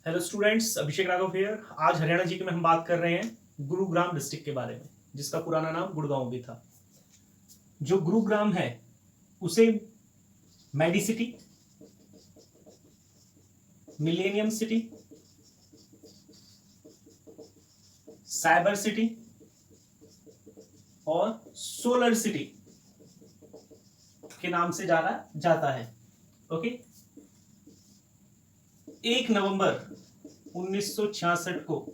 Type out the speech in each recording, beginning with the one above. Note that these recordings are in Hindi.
Hello students, Abhishek Raghav here. आज हरियाणा जी के में हम बात कर रहे हैं गुरुग्राम डिस्ट्रिक्ट के बारे में, जिसका पुराना नाम गुड़गांव भी था। जो गुरुग्राम है उसे medi city, millennium city, cyber city और सोलर सिटी के नाम से जाना जाता है। ओके, 1 नवंबर 1966 को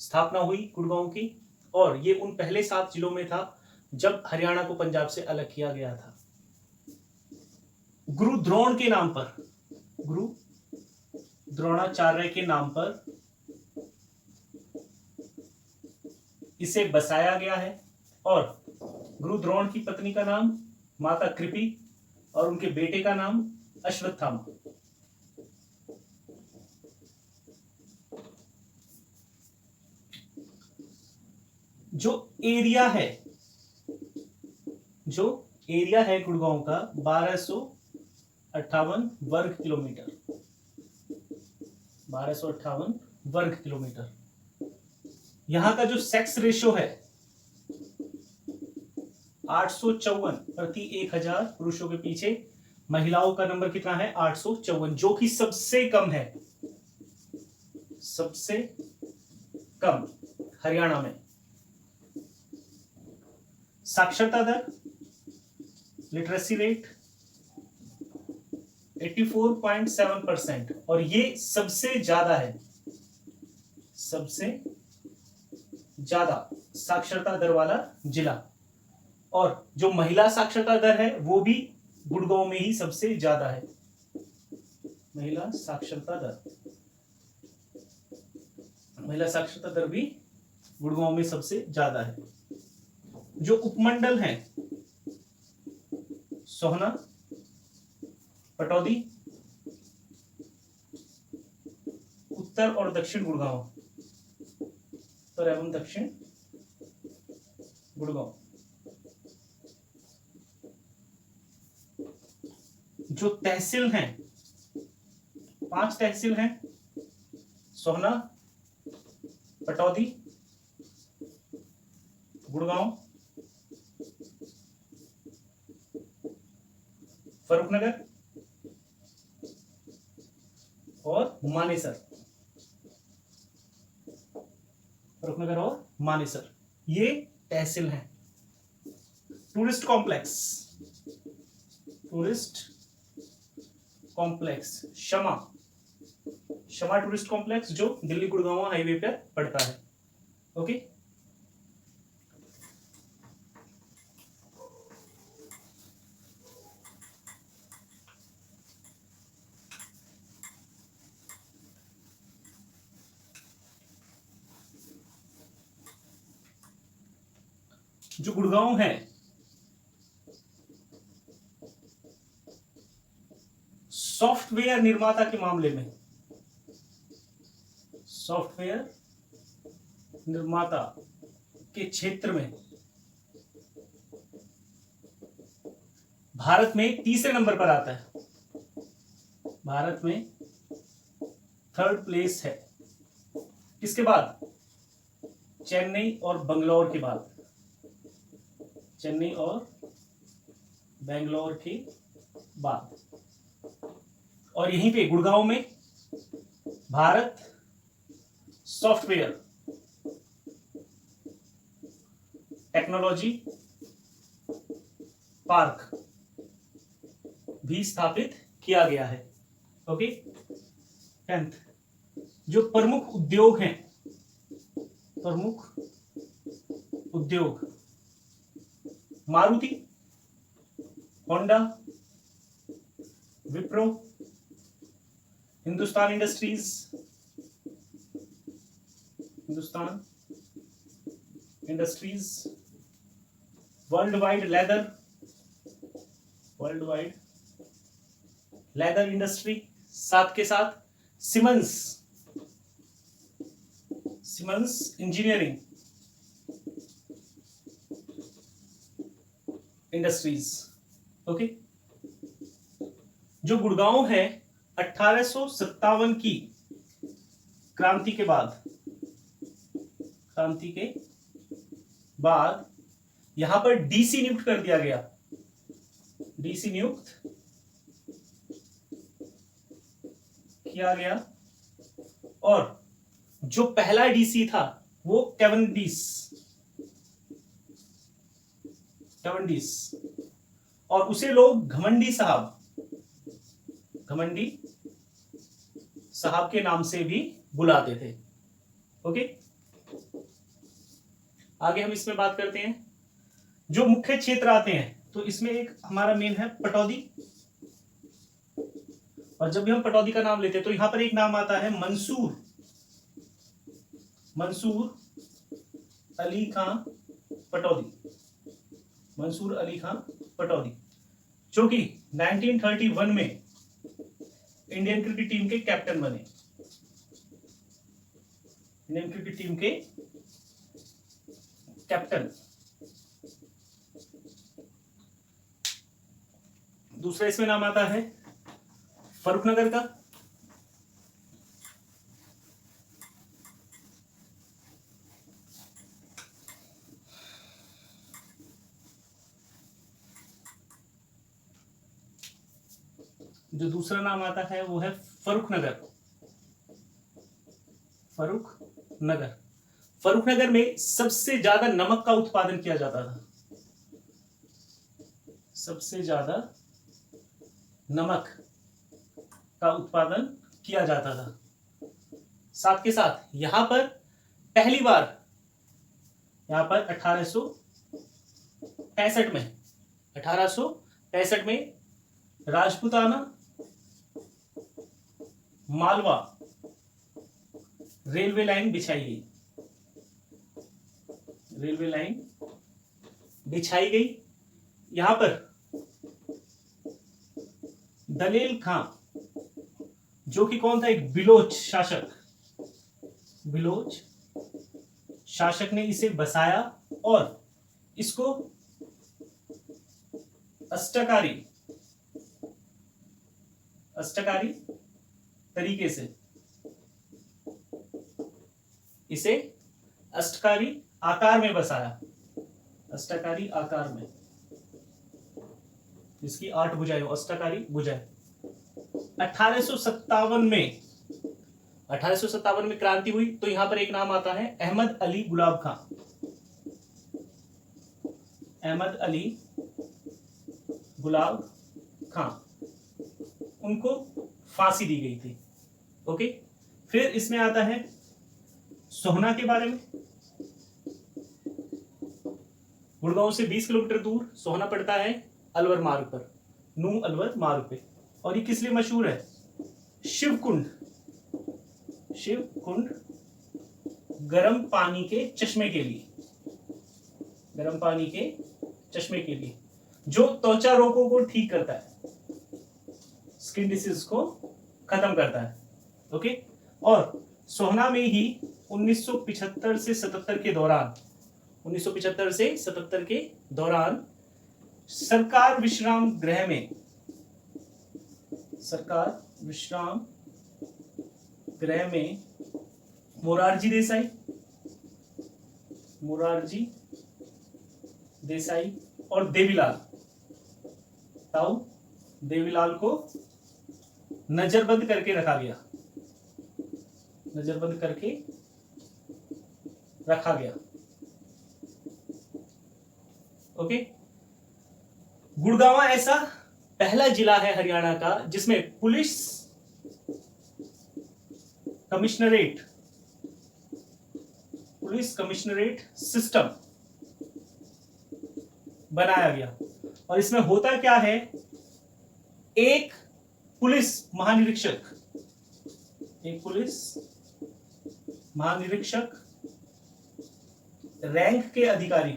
स्थापना हुई गुड़गांव की, और ये उन पहले 7 जिलों में था जब हरियाणा को पंजाब से अलग किया गया था। गुरु द्रोण के नाम पर, गुरु द्रोणाचार्य के नाम पर इसे बसाया गया है। और गुरु द्रोण की पत्नी का नाम माता कृपी और उनके बेटे का नाम अश्वत्थामा। जो एरिया है गुड़गांव का 1258 वर्ग किलोमीटर, 1258 वर्ग किलोमीटर। यहां का जो सेक्स रेशियो है 854 प्रति 1000 पुरुषों के पीछे महिलाओं का नंबर कितना है? 854, जो कि सबसे कम है, सबसे कम हरियाणा में। साक्षरता दर, लिटरेसी रेट 84.7%, और ये सबसे ज्यादा है, सबसे ज्यादा साक्षरता दर वाला जिला। और जो महिला साक्षरता दर है वो भी गुड़गांव में ही सबसे ज्यादा है। महिला साक्षरता दर भी गुड़गांव में सबसे ज्यादा है। जो उपमंडल हैं सोहना, पटौदी, उत्तर और दक्षिण गुड़गांव, उत्तर एवं दक्षिण गुड़गांव। जो तहसील हैं, 5 तहसील हैं: सोहना, पटौदी, गुड़गांव, फरूखनगर और मानेसर। फरूखनगर और मानेसर ये तहसील हैं। टूरिस्ट कॉम्प्लेक्स शमा टूरिस्ट कॉम्प्लेक्स, जो दिल्ली गुड़गांव हाईवे पर पड़ता है। ओके, जो गुड़गांव है सॉफ्टवेयर निर्माता के मामले में, सॉफ्टवेयर निर्माता के क्षेत्र में भारत में तीसरे नंबर पर आता है। भारत में 3rd प्लेस है। किसके बाद? चेन्नई और बंगलौर के बाद, चेन्नई और बेंगलोर के बाद। और यहीं पे गुड़गांव में भारत सॉफ्टवेयर टेक्नोलॉजी पार्क भी स्थापित किया गया है। ओके, 10th, जो प्रमुख उद्योग हैं, प्रमुख उद्योग: Maruti, Honda, Wipro, Hindustan industries, world wide leather industry, साथ के साथ सिमंस इंजीनियरिंग इंडस्ट्रीज। ओके, जो गुड़गांव है 1857 की क्रांति के बाद, क्रांति के बाद यहां पर डीसी नियुक्त कर दिया गया, डीसी नियुक्त किया गया। और जो पहला डीसी था वो कैवेंडिश, कैवेंडिश, और उसे लोग घमंडी साहब, घमंडी साहब के नाम से भी बुलाते थे। ओके, आगे हम इसमें बात करते हैं जो मुख्य क्षेत्र आते हैं। तो इसमें एक हमारा मेन है पटौदी, और जब भी हम पटौदी का नाम लेते हैं तो यहां पर एक नाम आता है मंसूर, मंसूर अली खां पटौदी, मंसूर अली खां पटौदी, जो कि 1931 में इंडियन क्रिकेट टीम के कैप्टन बने, इंडियन क्रिकेट टीम के कैप्टन। दूसरा इसमें नाम आता है फर्रुखनगर का, जो दूसरा नाम आता है वो है फर्रुखनगर, फर्रुखनगर। फर्रुखनगर में सबसे ज्यादा नमक का उत्पादन किया जाता था, सबसे ज्यादा नमक का उत्पादन किया जाता था। साथ के साथ यहां पर पहली बार, यहां पर 1865 में राजपूताना मालवा रेलवे लाइन बिछाई गई, रेलवे लाइन बिछाई गई। यहां पर दलेल खां, जो कि कौन था, एक बिलोच शासक, बिलोच शासक ने इसे बसाया और इसको अष्टकारी तरीके से, इसे अष्टकारी आकार में बसाया, अष्टकारी आकार में, इसकी 8 भुजाएं, अष्टकारी भुजाएं। 1857 में क्रांति हुई तो यहां पर एक नाम आता है अहमद अली गुलाब खां, अहमद अली गुलाब खां, उनको फांसी दी गई थी। ओके, फिर इसमें आता है सोहना के बारे में। गुड़गांव से 20 किलोमीटर दूर सोहना पड़ता है, अलवर मार्ग पर, नू अलवर मार्ग पे। और ये किस लिए मशहूर है? शिवकुंड, शिवकुंड गर्म पानी के चश्मे के लिए, गर्म पानी के चश्मे के लिए, जो त्वचा रोगों को ठीक करता है, स्किन डिसीज को खत्म करता है। ओके, और सोहना में ही 1975 से 77 के दौरान, 1975 से 77 के दौरान सरकार विश्राम गृह में, सरकार विश्राम गृह में मोरारजी देसाई और देवीलाल, ताऊ देवीलाल को नजरबंद करके रखा गया, नजरबंद करके रखा गया। ओके, गुड़गांव ऐसा पहला जिला है हरियाणा का जिसमें पुलिस कमिश्नरेट सिस्टम बनाया गया। और इसमें होता क्या है, एक पुलिस महानिरीक्षक रैंक के अधिकारी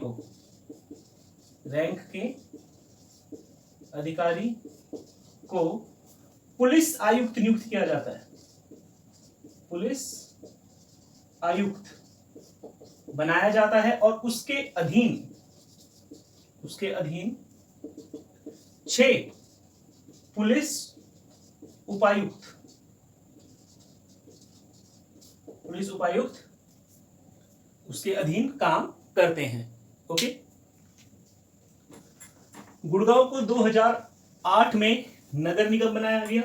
को पुलिस आयुक्त नियुक्त किया जाता है, पुलिस आयुक्त बनाया जाता है। और उसके अधीन 6 पुलिस पुलिस उपायुक्त उसके अधीन काम करते हैं। ओके। गुड़गांव को 2008 में नगर निगम बनाया गया।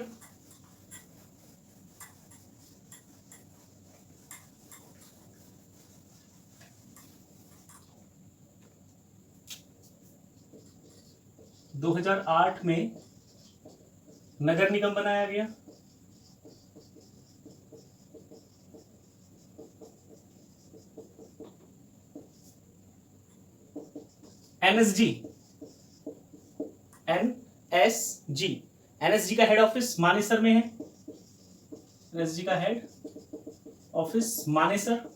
में नगर निगम बनाया गया। एनएसजी एनएसजी का हेड ऑफिस मानेसर में है। एनएसजी का हेड ऑफिस मानेसर।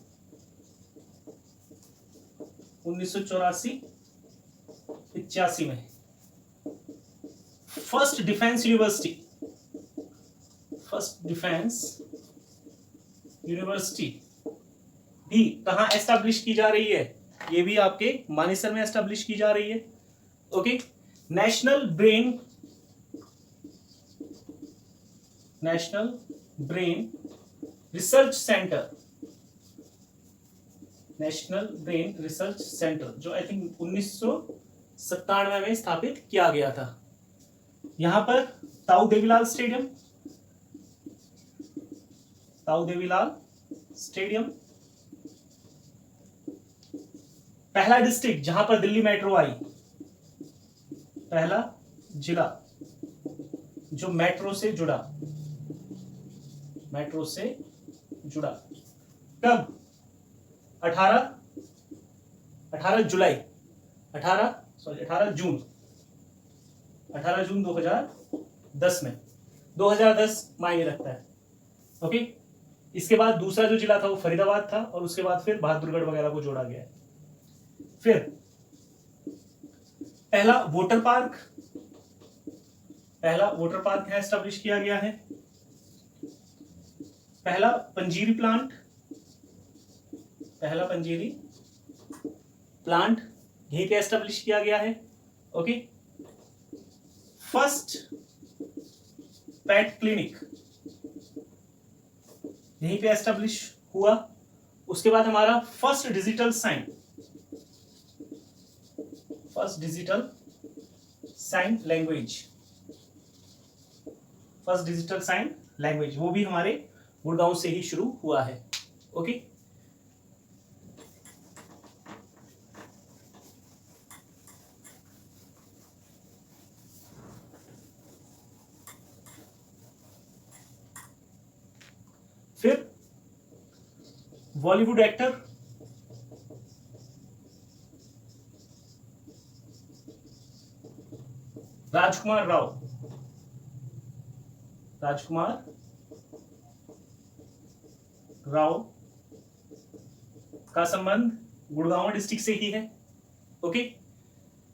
1984-85 में। फर्स्ट डिफेंस यूनिवर्सिटी भी कहां एस्टैब्लिश की जा रही है? ये भी आपके मानेसर में एस्टैब्लिश की जा रही है। Okay. National brain research centre जो आई थिंक 1997 में स्थापित किया गया था। यहां पर ताऊ देवीलाल स्टेडियम पहला डिस्ट्रिक्ट जहां पर दिल्ली मेट्रो आई, पहला जिला जो मेट्रो से जुड़ा कब? 18 जून 2010 में। 2010 मायने रखता है। ओके। इसके बाद दूसरा जो जिला था वो फरीदाबाद था और उसके बाद फिर बहादुरगढ़ वगैरह को जोड़ा गया है। फिर पहला वोटर पार्क यहां एस्टैब्लिश किया गया है। पहला पंजीरी प्लांट यहीं पे एस्टैब्लिश किया गया है। ओके। फर्स्ट पेट क्लिनिक यहीं पे एस्टैब्लिश हुआ। उसके बाद हमारा फर्स्ट डिजिटल साइन लैंग्वेज वो भी हमारे गुड़गांव से ही शुरू हुआ है। ओके। फिर बॉलीवुड एक्टर राजकुमार राव का संबंध गुड़गांव डिस्ट्रिक्ट से ही है। ओके।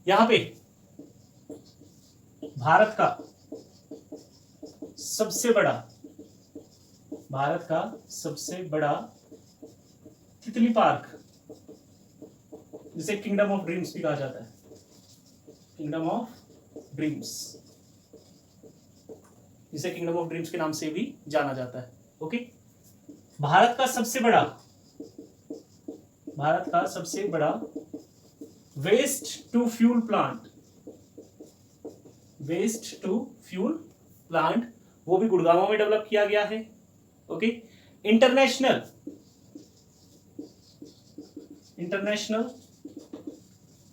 यहां पे भारत का सबसे बड़ा तितली पार्क जिसे किंगडम ऑफ ड्रीम्स भी कहा जाता है। जिसे किंगडम ऑफ ड्रीम्स के नाम से भी जाना जाता है। ओके। भारत का सबसे बड़ा वेस्ट टू फ्यूल प्लांट वो भी गुड़गांव में डेवलप किया गया है। Okay. International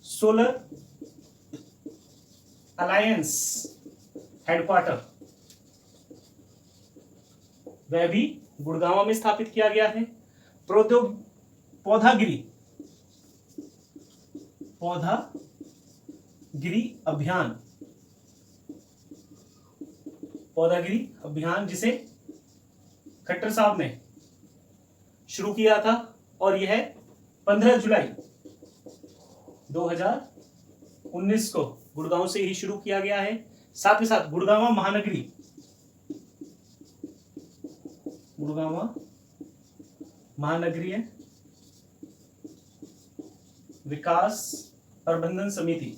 solar alliance headquarter वह भी गुड़गांव में स्थापित किया गया है। पौधागिरी अभियान जिसे खट्टर साहब ने शुरू किया था और यह 15 जुलाई 2019 को गुड़गांव से ही शुरू किया गया है। साथ ही साथ गुड़गांव महानगरीय विकास प्रबंधन समिति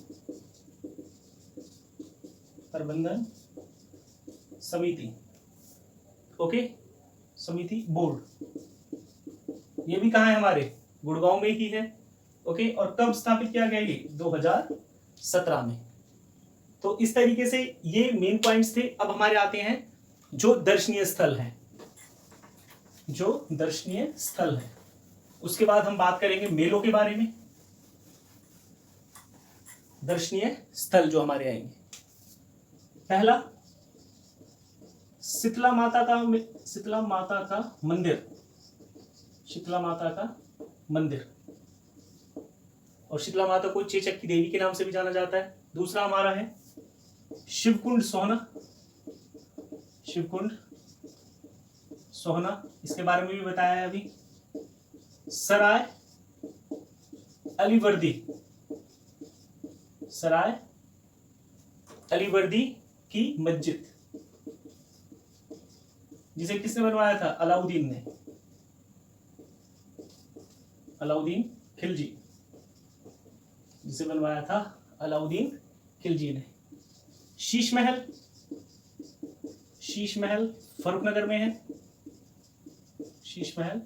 ओके समिति बोर्ड ये भी कहाँ है हमारे, गुड़गांव में ही है। ओके, और कब स्थापित किया गया ये, 2017 में। तो इस तरीके से ये मेन पॉइंट्स थे। अब हमारे आते हैं जो दर्शनीय स्थल हैं, जो दर्शनीय स्थल है। उसके बाद हम बात करेंगे मेलों के बारे में। दर्शनीय स्थल जो हमारे आएंगे, पहला शीतला माता का मंदिर। शीतला माता का मंदिर, और शीतला माता को चेचक की देवी के नाम से भी जाना जाता है। दूसरा हमारा है शिवकुंड सोहना। शिवकुंड सोहना, इसके बारे में भी बताया है अभी। सराय अलीवर्दी, सराय अलीवर्दी की मस्जिद, जिसे किसने बनवाया था, अलाउद्दीन ने, अलाउद्दीन खिलजी, जिसे बनवाया था अलाउद्दीन खिलजी ने। शीश महल, शीश महल फर्रुखनगर में है। शीश महल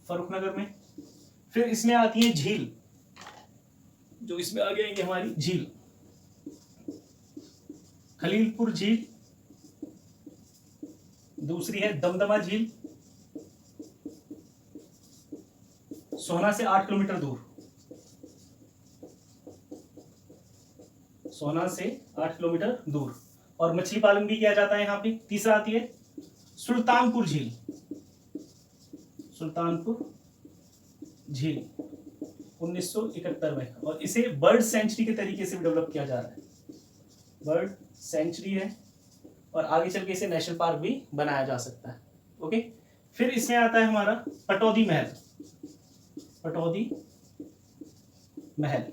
फर्रुखनगर में। फिर इसमें आती है झील, जो इसमें आगे आएंगे हमारी झील, खलीलपुर झील। दूसरी है दमदमा झील, सोहना से 8 किलोमीटर दूर, सोहना से 8 किलोमीटर दूर, और मछली पालन भी किया जाता है यहाँ पे। तीसरा आती है सुल्तानपुर झील, सुल्तानपुर झील 1971 में, और इसे बर्ड सेंचुरी के तरीके से भी डेवलप किया जा रहा है। बर्ड सेंचुरी है, और आगे चल के इसे नेशनल पार्क भी बनाया जा सकता है। ओके, फिर इसमें आता है हमारा पटौदी महल। पटौदी महल,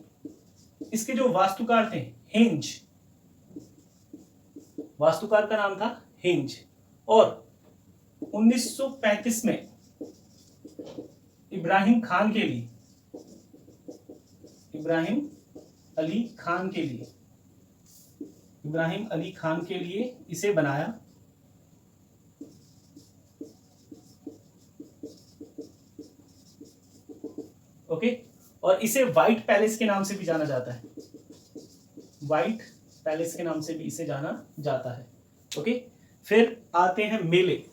इसके जो वास्तुकार थे हिंज, वास्तुकार का नाम था हिंज, और 1935 में इब्राहिम खान के लिए, इब्राहिम अली खान के लिए, इब्राहिम अली खान के लिए इसे बनाया। ओके, और इसे व्हाइट पैलेस के नाम से भी जाना जाता है। व्हाइट पैलेस के नाम से भी इसे जाना जाता है। ओके, फिर आते हैं मेले।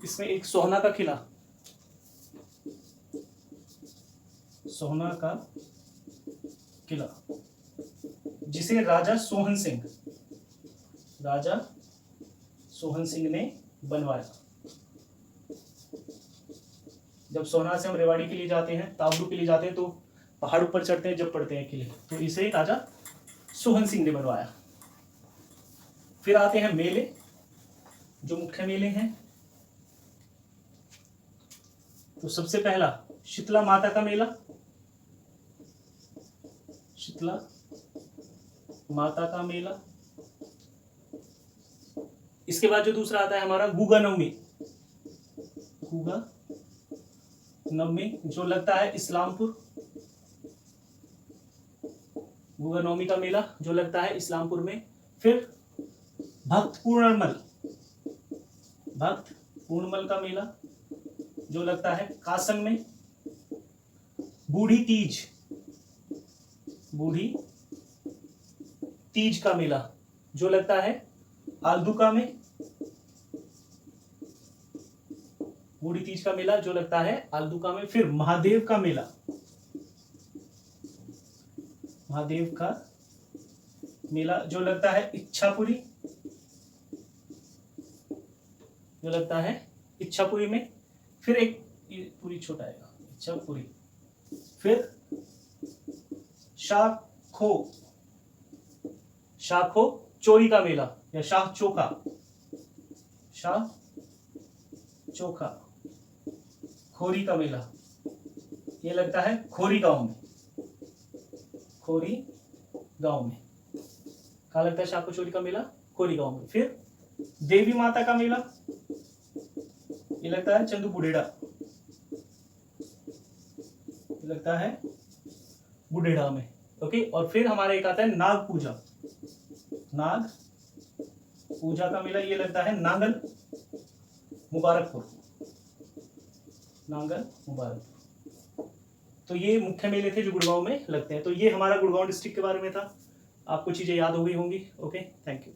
इसमें एक सोहना का किला, सोहना का किला, जिसे राजा सोहन सिंह, राजा सोहन सिंह ने बनवाया। जब सोहना से हम रेवाड़ी के लिए जाते हैं, ताबड़ू के लिए जाते हैं, तो पहाड़ ऊपर चढ़ते हैं, जब पड़ते हैं किले, तो इसे राजा सोहन सिंह ने बनवाया। फिर आते हैं मेले, जो मुख्य मेले हैं। तो सबसे पहला शीतला माता का मेला, शीतला माता का मेला। इसके बाद जो दूसरा आता है हमारा गुगा नवमी, गुगा नवमी, जो लगता है इस्लामपुर, गुगा नवमी का मेला जो लगता है इस्लामपुर में। फिर भक्त पूर्णमल, भक्त पूर्णमल का मेला जो लगता है कासंग में। बूढ़ी तीज, बूढ़ी तीज का मेला जो लगता है आलदुका में। बूढ़ी तीज का मेला जो लगता है आलदुका में। फिर महादेव का मेला, महादेव का मेला जो लगता है इच्छापुरी, जो लगता है इच्छापुरी में। फिर एक पूरी छोटा आएगा इच्छापुरी। फिर शाखो, शाखो चोरी का मेला या शाह चोखा, शाह चोखा खोरी का मेला, ये लगता है खोरी गांव में, खोरी गांव में। कहाँ लगता है शाखो चोरी का मेला? खोरी गांव में। फिर देवी माता का मेला, ये लगता है चंदू बुढ़ेड़ा, लगता है बुढ़ेड़ा में। ओके, और फिर हमारा एक आता है नाग पूजा, नाग पूजा का मेला, ये लगता है नांगल, मुबारकपुर, नांगल मुबारकपुर। तो ये मुख्य मेले थे जो गुड़गांव में लगते हैं। तो ये हमारा गुड़गांव डिस्ट्रिक्ट के बारे में था। आपको चीज़ें याद हो गई होंगी। Okay, thank you.